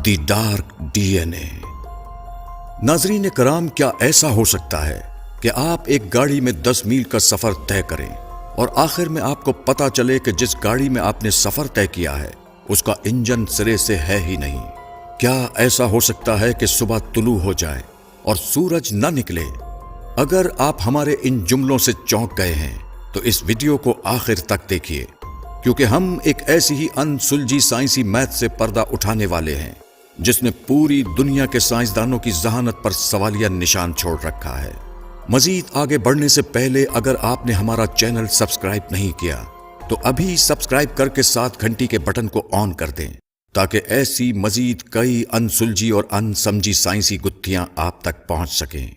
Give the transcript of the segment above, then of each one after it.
دی dark DNA। नाजरीन करام, क्या ऐसा हो सकता है कि आप एक गाड़ी में 10 मील का सफर तय करें और आखिर में आपको पता चले कि जिस गाड़ी में आपने सफर तय किया है उसका इंजन सिरे से है ही नहीं? क्या ऐसा हो सकता है कि सुबह तुलू हो जाए और सूरज न निकले? अगर आप हमारे इन जुमलों से चौंक गए हैं तो इस वीडियो को आखिर तक देखिए, क्योंकि हम एक ऐसी ही अनसुलझी साइंसी मैथ से पर्दा उठाने वाले हैं जिसने पूरी दुनिया के साइंसदानों की जहानत पर सवालिया निशान छोड़ रखा है। मजीद आगे बढ़ने से पहले अगर आपने हमारा चैनल सब्सक्राइब नहीं किया तो अभी सब्सक्राइब करके साथ घंटी के बटन को ऑन कर दें, ताकि ऐसी मजीद कई अनसुलझी और अनसमझी साइंसी गुत्थियां आप तक पहुंच सकें।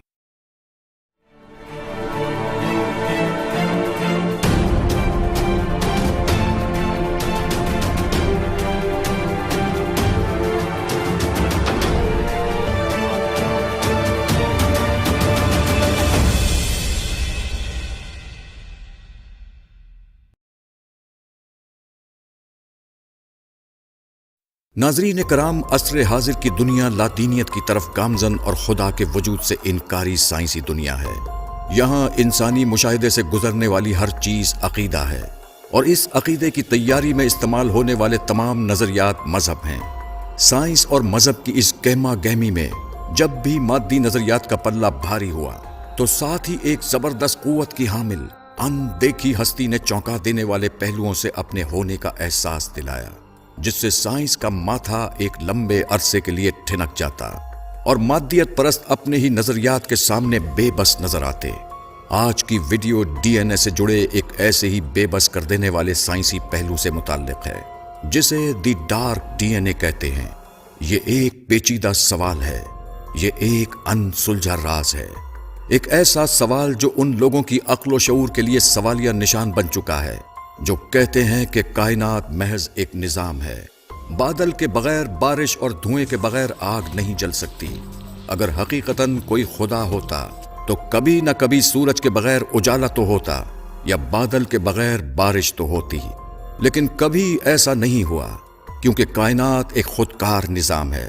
नाजरीन कराम, असर हाजिर की दुनिया लादीनियत की तरफ गामजन और खुदा के वजूद से इनकारी साइंसी दुनिया है। यहाँ इंसानी मुशाहिदे से गुजरने वाली हर चीज अकीदा है और इस अकीदे की तैयारी में इस्तेमाल होने वाले तमाम नजरियात मजहब हैं। साइंस और मजहब की इस गहमा गहमी में जब भी मादी नजरियात का पल्ला भारी हुआ तो साथ ही एक जबरदस्त कुव्वत की हामिल अनदेखी हस्ती ने चौंका देने वाले पहलुओं से अपने होने का एहसास दिलाया, जिससे साइंस का माथा एक लंबे अरसे के लिए ठिनक जाता और मादियत परस्त अपने ही नजरियात के सामने बेबस नजर आते। आज की वीडियो DNA से जुड़े एक ऐसे ही बेबस कर देने वाले साइंसी पहलू से मुताल्लिक है जिसे दी डार्क DNA कहते हैं। ये एक पेचीदा सवाल है, ये एक अनसुलझा राज है, एक ऐसा सवाल जो उन लोगों की अक्ल व शऊर के लिए सवालिया निशान बन चुका है जो कहते हैं कि कायनात महज एक निजाम है। बादल के बगैर बारिश और धुएं के बगैर आग नहीं जल सकती। अगर हकीकतन कोई खुदा होता तो कभी न कभी सूरज के बगैर उजाला तो होता या बादल के बगैर बारिश तो होती, लेकिन कभी ऐसा नहीं हुआ क्योंकि कायनात एक खुदकार निजाम है।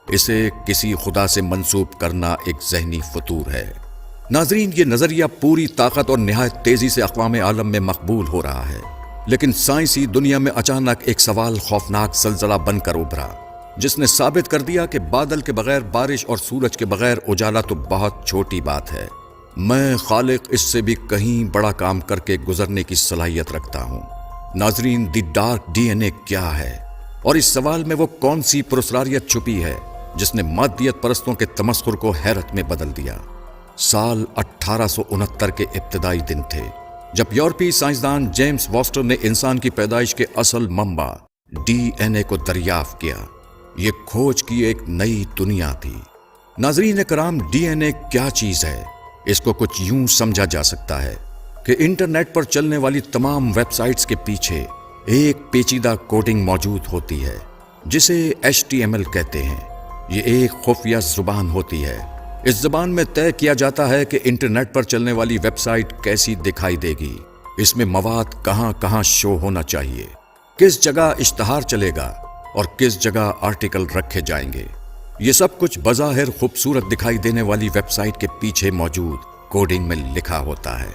इसे किसी खुदा से मंसूब करना एक जहनी फतूर है। नाजरीन, ये नजरिया पूरी ताकत और निहायत तेजी से अक़वाम आलम में मकबूल हो रहा है, लेकिन साइंसी दुनिया में अचानक एक सवाल खौफनाक ज़लज़ला बनकर उभरा जिसने साबित कर दिया कि बादल के बगैर बारिश और सूरज के बगैर उजाला तो बहुत छोटी बात है। मैं खालिक इससे भी कहीं बड़ा काम करके गुजरने की सलाहियत रखता हूँ। नाजरीन, दी डार्क DNA क्या है और इस सवाल में वो कौन सी पुरस्कारियत छुपी है जिसने मादियत परस्तों के तमस्खुर को हैरत में बदल दिया? साल 1869 के इब्तिदाई दिन थे जब यूरोपीय साइंसदान जेम्स वॉस्टर ने इंसान की पैदाइश के असल मंबा DNA को दरियाफ्त किया। ये खोज की एक नई दुनिया थी। नाजरीन कराम, DNA क्या चीज है? इसको कुछ यूं समझा जा सकता है कि इंटरनेट पर चलने वाली तमाम वेबसाइट्स के पीछे एक पेचीदा कोडिंग मौजूद होती है जिसे HTML कहते हैं। ये एक खुफिया जुबान होती है। इस ज़बान में तय किया जाता है कि इंटरनेट पर चलने वाली वेबसाइट कैसी दिखाई देगी, इसमें मवाद कहां कहां शो होना चाहिए, किस जगह इश्तहार चलेगा और किस जगह आर्टिकल रखे जाएंगे। ये सब कुछ बज़ाहिर खूबसूरत दिखाई देने वाली वेबसाइट के पीछे मौजूद कोडिंग में लिखा होता है।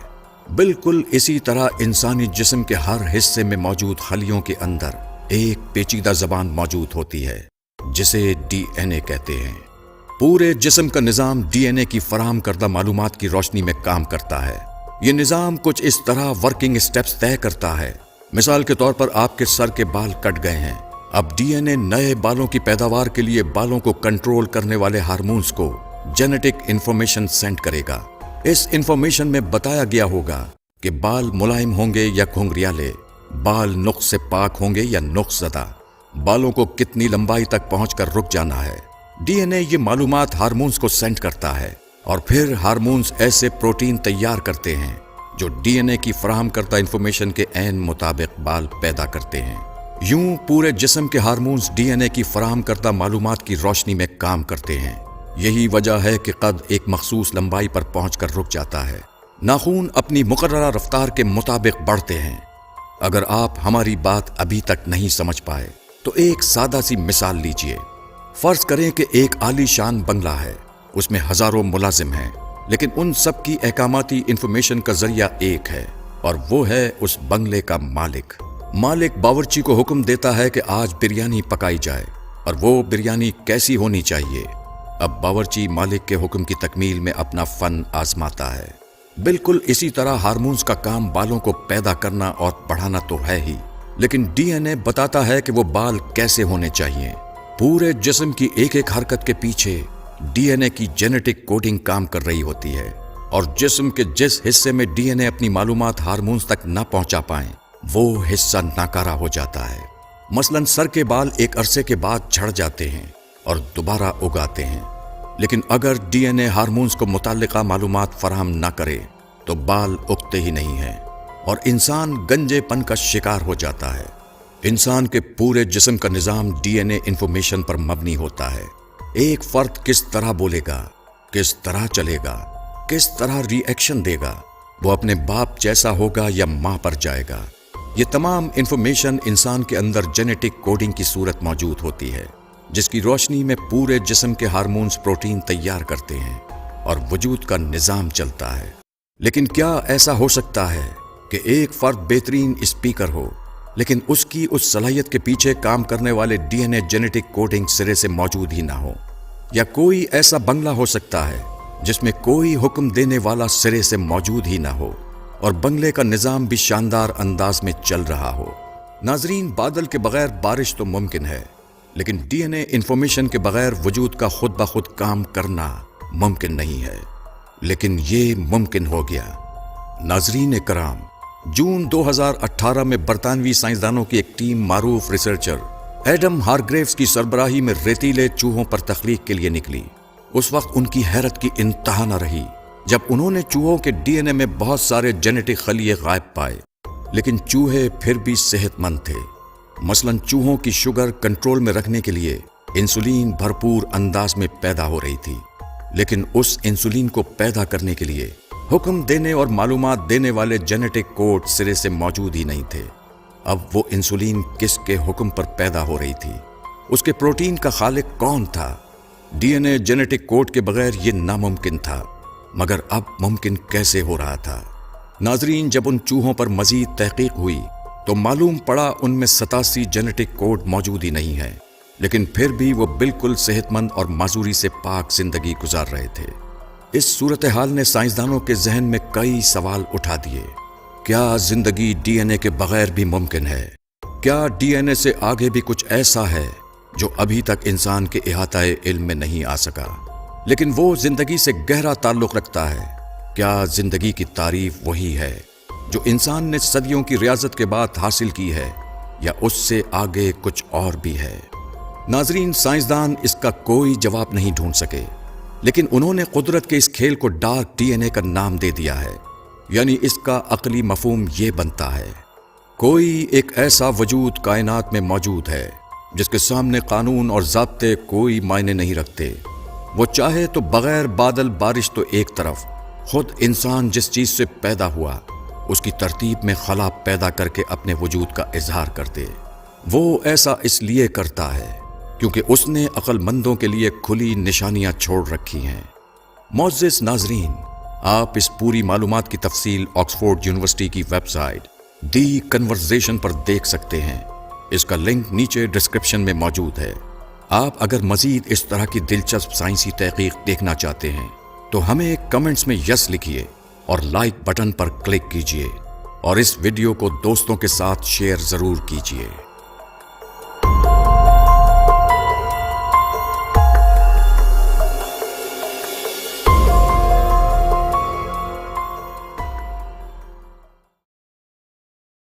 बिल्कुल इसी तरह इंसानी जिस्म के हर हिस्से में मौजूद खलियों के अंदर एक पेचीदा ज़बान मौजूद होती है जिसे DNA कहते हैं। पूरे जिस्म का निज़ाम DNA की फराहम करदा मालूमात की रोशनी में काम करता है। ये निज़ाम कुछ इस तरह वर्किंग स्टेप्स तय करता है। मिसाल के तौर पर आपके सर के बाल कट गए हैं, अब DNA नए बालों की पैदावार के लिए बालों को कंट्रोल करने वाले हार्मोन्स को जेनेटिक इंफॉर्मेशन सेंड करेगा। इस इंफॉर्मेशन में बताया गया होगा कि बाल मुलायम होंगे या घुंघरियाले, बाल नुक्स से पाक होंगे या नुक्स ज़दा, बालों को कितनी लंबाई तक पहुंचकर रुक जाना है। DNA ये मालूमात हार्मोन्स को सेंड करता है और फिर हार्मोन्स ऐसे प्रोटीन तैयार करते हैं जो DNA की फराहम करता इंफॉर्मेशन के ऐन मुताबिक बाल पैदा करते हैं। यूं पूरे जिस्म के हार्मोन्स DNA की फराहम करता मालूमात की रोशनी में काम करते हैं। यही वजह है कि कद एक मखसूस लंबाई पर पहुंचकर रुक जाता है। नाखून अपनी मुकर्ररा रफ्तार के मुताबिक बढ़ते हैं। अगर आप हमारी बात अभी तक नहीं समझ पाए तो एक सादा सी मिसाल लीजिए। فرض کریں کہ ایک عالی شان بنگلہ ہے، اس میں ہزاروں ملازم ہیں، لیکن ان سب کی احکاماتی انفارمیشن کا ذریعہ ایک ہے، اور وہ ہے اس بنگلے کا مالک۔ مالک باورچی کو حکم دیتا ہے کہ آج بریانی پکائی جائے، اور وہ بریانی کیسی ہونی چاہیے۔ اب باورچی مالک کے حکم کی تکمیل میں اپنا فن آزماتا ہے۔ بالکل اسی طرح ہارمونز کا کام بالوں کو پیدا کرنا اور بڑھانا تو ہے ہی، لیکن ڈی این اے بتاتا ہے کہ وہ بال کیسے ہونے چاہیے۔ پورے جسم کی ایک ایک حرکت کے پیچھے ڈی این اے کی جینیٹک کوڈنگ کام کر رہی ہوتی ہے، اور جسم کے جس حصے میں ڈی این اے اپنی معلومات ہارمونز تک نہ پہنچا پائیں، وہ حصہ ناکارہ ہو جاتا ہے۔ مثلاً سر کے بال ایک عرصے کے بعد جھڑ جاتے ہیں اور دوبارہ اگاتے ہیں، لیکن اگر ڈی این اے ہارمونز کو متعلقہ معلومات فراہم نہ کرے تو بال اگتے ہی نہیں ہیں، اور انسان گنجے پن کا شکار ہو جاتا ہے۔ انسان کے پورے جسم کا نظام ڈی این اے انفارمیشن پر مبنی ہوتا ہے۔ ایک فرد کس طرح بولے گا، کس طرح چلے گا، کس طرح ری ایکشن دے گا، وہ اپنے باپ جیسا ہوگا یا ماں پر جائے گا۔ یہ تمام انفارمیشن انسان کے اندر جینیٹک کوڈنگ کی صورت موجود ہوتی ہے، جس کی روشنی میں پورے جسم کے ہارمونز پروٹین تیار کرتے ہیں اور وجود کا نظام چلتا ہے۔ لیکن کیا ایسا ہو سکتا ہے کہ ایک فرد بہترین اسپیکر ہو، لیکن اس کی اس صلاحیت کے پیچھے کام کرنے والے D N A genetic coding سرے سے موجود ہی نہ ہو؟ یا کوئی ایسا بنگلہ ہو سکتا ہے جس میں کوئی حکم دینے والا سرے سے موجود ہی نہ ہو، اور بنگلے کا نظام بھی شاندار انداز میں چل رہا ہو؟ ناظرین، بادل کے بغیر بارش تو ممکن ہے، لیکن ڈی این اے انفارمیشن کے بغیر وجود کا خود بخود کام کرنا ممکن نہیں ہے، لیکن یہ ممکن ہو گیا۔ ناظرین کرام، جون 2018 میں برطانوی سائنسدانوں کی ایک ٹیم معروف ریسرچر ایڈم ہارگریوز کی سربراہی میں ریتیلے چوہوں پر تخلیق کے لیے نکلی۔ اس وقت ان کی حیرت کی انتہا نہ رہی جب انہوں نے چوہوں کے ڈی این اے میں بہت سارے جینیٹک خلیے غائب پائے، لیکن چوہے پھر بھی صحت مند تھے۔ مثلاً چوہوں کی شوگر کنٹرول میں رکھنے کے لیے انسولین بھرپور انداز میں پیدا ہو رہی تھی، لیکن اس انسولین کو پیدا کرنے کے لیے حکم دینے اور معلومات دینے والے جینیٹک کوڈ سرے سے موجود ہی نہیں تھے۔ اب وہ انسولین کس کے حکم پر پیدا ہو رہی تھی؟ اس کے پروٹین کا خالق کون تھا؟ D N A genetic code کے بغیر یہ ناممکن تھا، مگر اب ممکن کیسے ہو رہا تھا؟ ناظرین، جب ان چوہوں پر مزید تحقیق ہوئی تو معلوم پڑا ان میں 87 جینیٹک کوڈ موجود ہی نہیں ہے، لیکن پھر بھی وہ بالکل صحت مند اور معذوری سے پاک زندگی گزار رہے تھے۔ اس صورتحال نے سائنسدانوں کے ذہن میں کئی سوال اٹھا دیے۔ کیا زندگی ڈی این اے کے بغیر بھی ممکن ہے؟ کیا ڈی این اے سے آگے بھی کچھ ایسا ہے جو ابھی تک انسان کے احاطۂ علم میں نہیں آ سکا، لیکن وہ زندگی سے گہرا تعلق رکھتا ہے؟ کیا زندگی کی تعریف وہی ہے جو انسان نے صدیوں کی ریاضت کے بعد حاصل کی ہے، یا اس سے آگے کچھ اور بھی ہے؟ ناظرین، سائنسدان اس کا کوئی جواب نہیں ڈھونڈ سکے، لیکن انہوں نے قدرت کے اس کھیل کو ڈارک ڈی این اے کا نام دے دیا ہے۔ یعنی اس کا عقلی مفہوم یہ بنتا ہے: کوئی ایک ایسا وجود کائنات میں موجود ہے جس کے سامنے قانون اور ضابطے کوئی معنی نہیں رکھتے۔ وہ چاہے تو بغیر بادل بارش تو ایک طرف، خود انسان جس چیز سے پیدا ہوا اس کی ترتیب میں خلا پیدا کر کے اپنے وجود کا اظہار کر دے۔ وہ ایسا اس لیے کرتا ہے کیونکہ اس نے عقل مندوں کے لیے کھلی نشانیاں چھوڑ رکھی ہیں۔ معزز ناظرین، آپ اس پوری معلومات کی تفصیل آکسفورڈ یونیورسٹی کی ویب سائٹ دی کنورسیشن پر دیکھ سکتے ہیں۔ اس کا لنک نیچے ڈسکرپشن میں موجود ہے۔ آپ اگر مزید اس طرح کی دلچسپ سائنسی تحقیق دیکھنا چاہتے ہیں تو ہمیں کمنٹس میں یس لکھیے اور لائک بٹن پر کلک کیجیے، اور اس ویڈیو کو دوستوں کے ساتھ شیئر ضرور کیجیے۔